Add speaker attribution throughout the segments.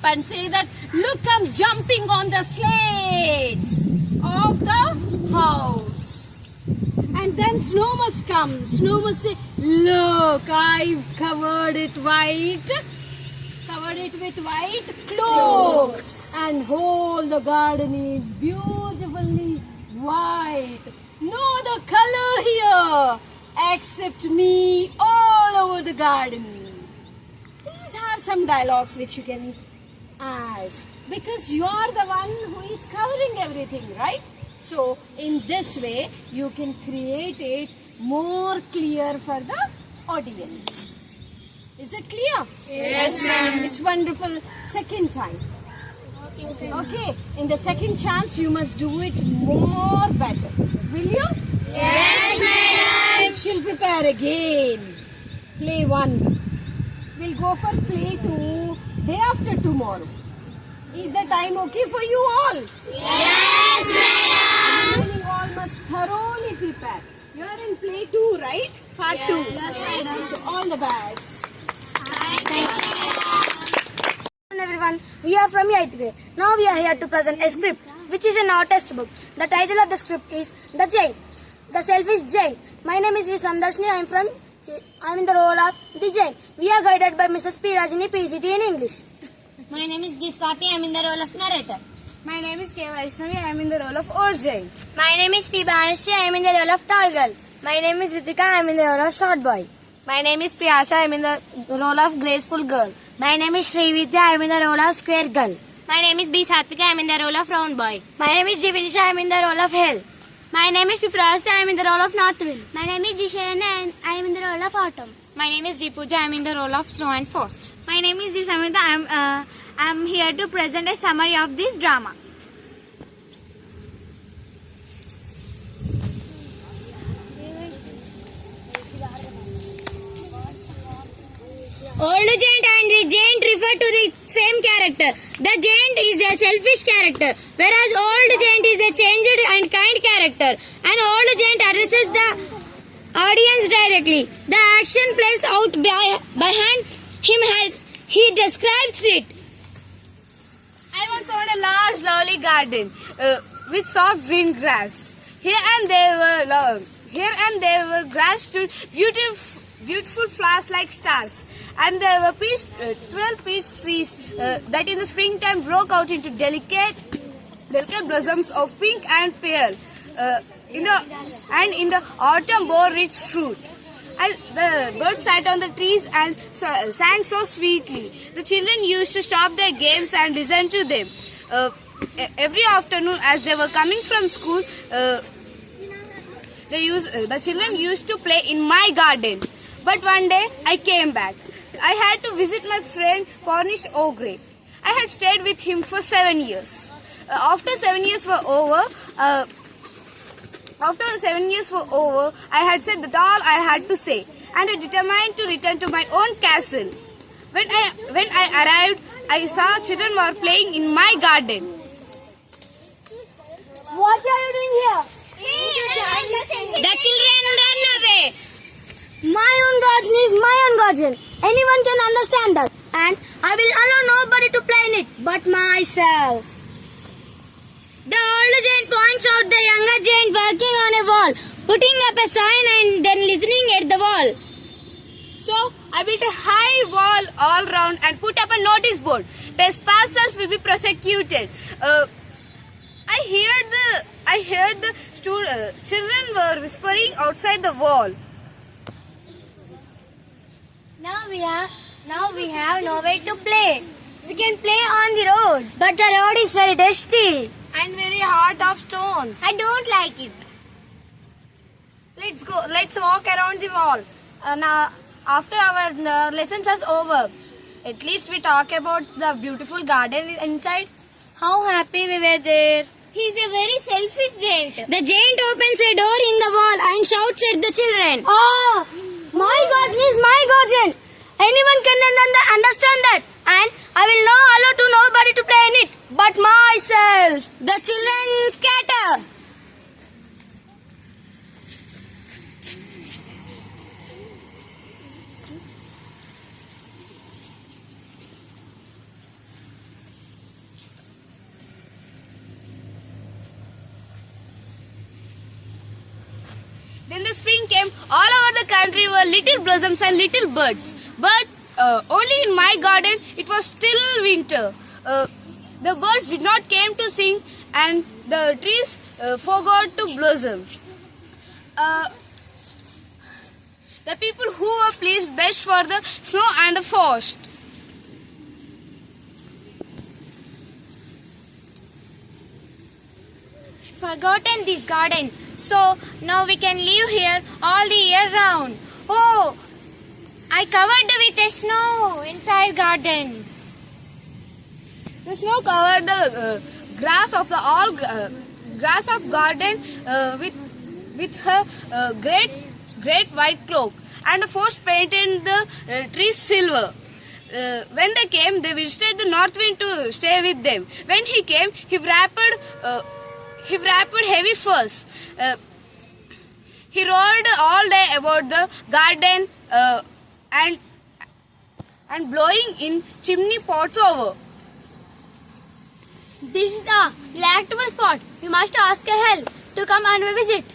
Speaker 1: and say that, look, I'm jumping on the slates of the house. And then snow must come. Snow must say, look, I've covered it with white cloak. And whole the garden is beautifully white. No other color here except me all over the garden. These are some dialogues which you can add because you are the one who is covering everything, right? So in this way you can create it more clear for the audience. Is it clear?
Speaker 2: Yes, ma'am.
Speaker 1: It's wonderful. Second time. Okay. In the second chance you must do it more better. Will you?
Speaker 2: Yes, madam.
Speaker 1: She'll prepare again. Play 1. We'll go for play 2 day after tomorrow. Is the time okay for you all?
Speaker 2: Yes, madam.
Speaker 1: Meaning all must thoroughly prepare. You are in play 2, right? Part 2.
Speaker 2: Yes, madam.
Speaker 1: So all the best.
Speaker 3: Hello everyone, we are from 8th grade. Now we are here to present a script which is in our textbook. The title of the script is The Giant. The Selfish Giant. My name is Visandarshini. I am in the role of the Giant. We are guided by Mrs. P. Rajini PGT in English.
Speaker 2: My name is Giswati. I am in the role of narrator.
Speaker 3: My name is K. Vaishnavi. I am in the role of Old Giant.
Speaker 2: My name is T. Banashri. I am in the role of tall girl.
Speaker 3: My name is Ritika. I am in the role of short boy.
Speaker 2: My name is Priyasha. I am in the role of graceful girl.
Speaker 3: My name is Srividya. I am in the role of square girl.
Speaker 2: My name is B. Satvika. I am in the role of round boy.
Speaker 3: My name is Jivinisha. I am in the role of hell.
Speaker 2: My name is Viprasta. I am in the role of north wind.
Speaker 3: My name is Jisharana and I am in the role of autumn.
Speaker 2: My name is Deepuja. I am in the role of snow and frost.
Speaker 3: My name is Samantha. I am here to present a summary of this drama.
Speaker 2: Old giant and the giant refer to the same character. The giant is a selfish character, whereas old giant is a changed and kind character. And old giant addresses the audience directly. The action plays out behind him as he describes it.
Speaker 3: I once owned a large, lovely garden with soft green grass. Here and there were grass stood beautiful flowers like stars. And there were 12 peach trees that in the springtime broke out into delicate blossoms of pink and pale. In the autumn bore rich fruit. And the birds sat on the trees and sang so sweetly. The children used to stop their games and listen to them. Every afternoon as they were coming from school, the children used to play in my garden. But one day I came back. I had to visit my friend Cornish O'Grey. I had stayed with him for 7 years. After 7 years were over, I had said that all I had to say, and I determined to return to my own castle. When I arrived, I saw children were playing in my garden. What are you doing here?
Speaker 2: The children ran away.
Speaker 3: My own garden is my own garden. Anyone can understand that. And I will allow nobody to play in it but myself.
Speaker 2: The old giant points out the younger giant working on a wall, putting up a sign and then listening at the wall.
Speaker 3: So I built a high wall all round and put up a notice board. Trespassers will be prosecuted. I heard the children were whispering outside the wall.
Speaker 2: Now we have nowhere to play.
Speaker 3: We can play on the road. But the road is very dusty and very hard of stones.
Speaker 2: I don't like it.
Speaker 3: Let's go. Let's walk around the wall. Now, after our lessons are over, at least we talk about the beautiful garden inside.
Speaker 2: How happy we were there.
Speaker 3: He's a very selfish giant.
Speaker 2: The giant opens a door in the wall and shouts at the children.
Speaker 3: Oh, my garden is my garden. Anyone can understand that. And I will not allow to nobody to play in it but myself.
Speaker 2: The children scatter.
Speaker 3: Then the spring came. All over the country were little blossoms and little birds. But only in my garden it was still winter. The birds did not came to sing, and the trees forgot to blossom. The people who were pleased best for the snow and the frost.
Speaker 2: Forgotten this garden, so now we can live here all the year round. Oh, I covered with a snow entire garden.
Speaker 3: The snow covered the grass of the all grass of garden with her great white cloak, and the frost painted the trees silver. When they came, they visited the north wind to stay with them. When he came, he wrapped heavy furs. He roared all day about the garden and blowing in chimney pots over.
Speaker 2: This is a delectable spot. You must ask a hell to come and visit.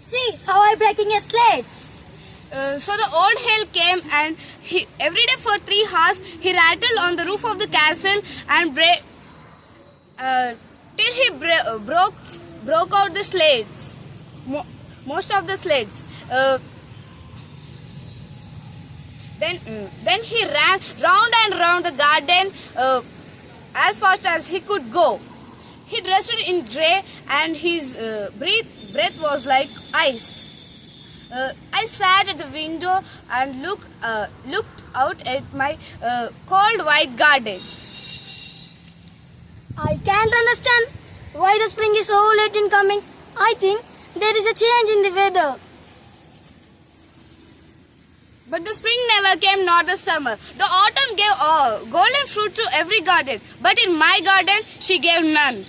Speaker 2: See how I breaking a slate.
Speaker 3: So the old hell came, and every day for 3 hours he rattled on the roof of the castle and till he broke out the slates, most of the slates. Then he ran round and round the garden as fast as he could go. He dressed in grey, and his breath was like ice. I sat at the window and looked out at my cold white garden.
Speaker 2: I can't understand why the spring is so late in coming. I think there is a change in the weather.
Speaker 3: But the spring never came, nor the summer. The autumn gave golden fruit to every garden, but in my garden she gave none.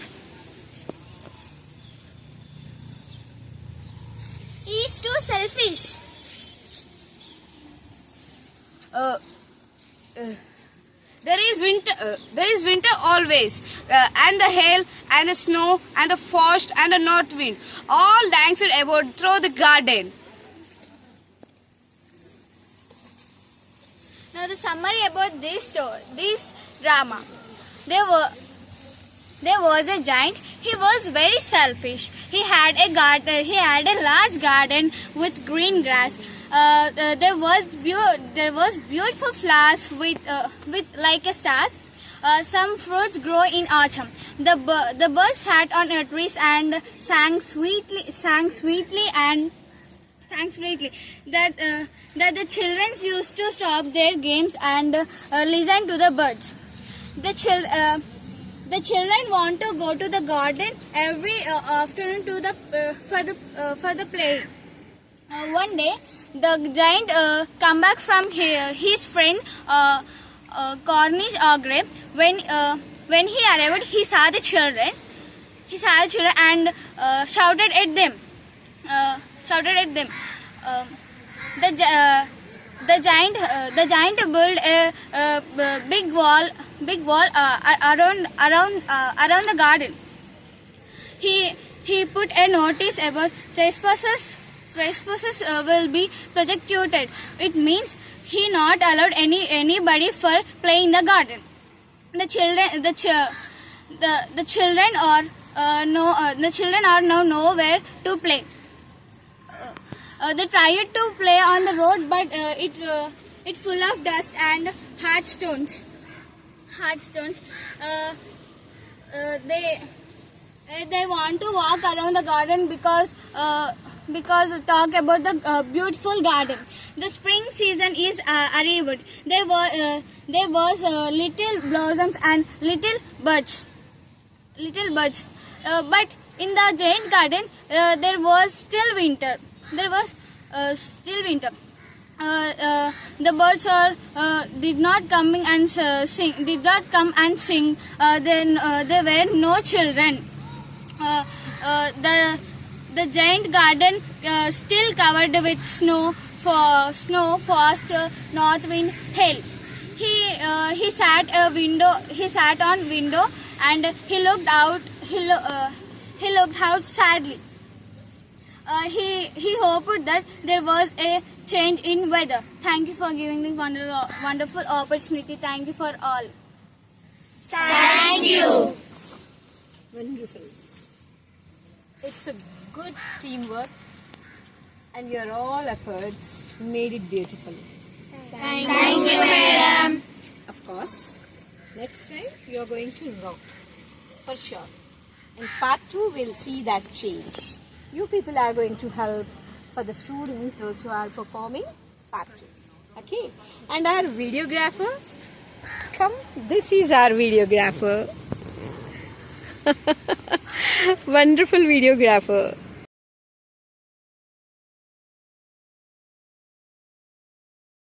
Speaker 2: He is too selfish.
Speaker 3: There is winter always, and the hail, and the snow, and the frost, and the north wind, all danced about through the garden.
Speaker 2: Now the summary about this drama. There was a giant. He was very selfish. He had a garden. He had a large garden with green grass. There was beautiful flowers with like a stars. Some fruits grow in autumn. The birds sat on trees and sang sweetly that the children used to stop their games and listen to the birds. The children want to go to the garden every afternoon for the play. One day, the giant come back from his friend Cornish Ogre. When he arrived, he saw the children. And shouted at them. The giant built a big wall around the garden. He put a notice about trespassers will be prosecuted. It means he not allowed anybody for playing in the garden. The children are now nowhere to play. They tried to play on the road, but it full of dust and hard stones. They want to walk around the garden because talk about the beautiful garden. The spring season is arrived. There was little blossoms and little birds. But in the giant garden there was still winter. The birds did not come and sing. Then there were no children. The giant garden still covered with snow, frost, north wind, hail. He sat on window and he looked out sadly. he hoped that there was a change in weather. Thank you for giving this wonderful opportunity. Thank you for all. Thank you.
Speaker 1: Wonderful. It's a good teamwork, and your all efforts made it beautiful.
Speaker 2: Thank you, madam.
Speaker 1: Of course, next time you are going to rock, for sure. In part 2, we'll see that change. You people are going to help for the students, those who are performing part 2. Okay? And our videographer, come, this is our videographer. Wonderful videographer.